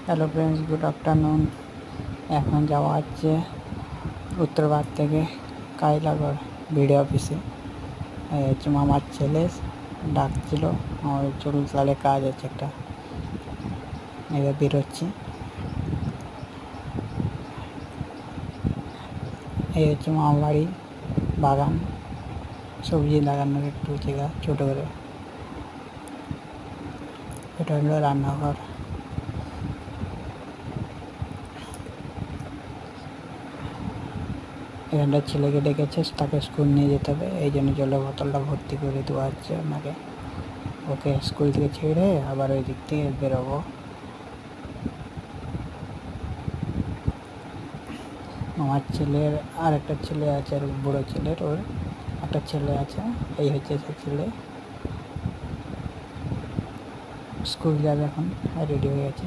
Hello friends, good afternoon. এখন যাওয়া হচ্ছে উত্তরবাগ থেকে কাইলাগড় বিডিও অফিসে। হচ্ছে মামার ছেলে ডাকছিল, আমার চলুন তাহলে কাজ আছে একটা, এবার বেরোচ্ছি। এই হচ্ছে মামার বাড়ি, বাগান, সবজি লাগানোর একটু জায়গা ছোটো করে। এটা হলো রান্নাঘর। এখানটা ছেলেকে ডেকেছে, তাকে স্কুল নিয়ে যেতে হবে, এই জন্য জলের বোতলটা ভর্তি করে দেওয়া হচ্ছে আপনাকে। ওকে স্কুল থেকে ছেড়ে আবার ওই দিক থেকে বেরোবো। আমার ছেলের আর একটা ছেলে আছে, আর বড়ো ছেলের ওর একটা ছেলে আছে। এই হচ্ছে সে ছেলে, স্কুল যাবে এখন, রেডি হয়ে গেছে।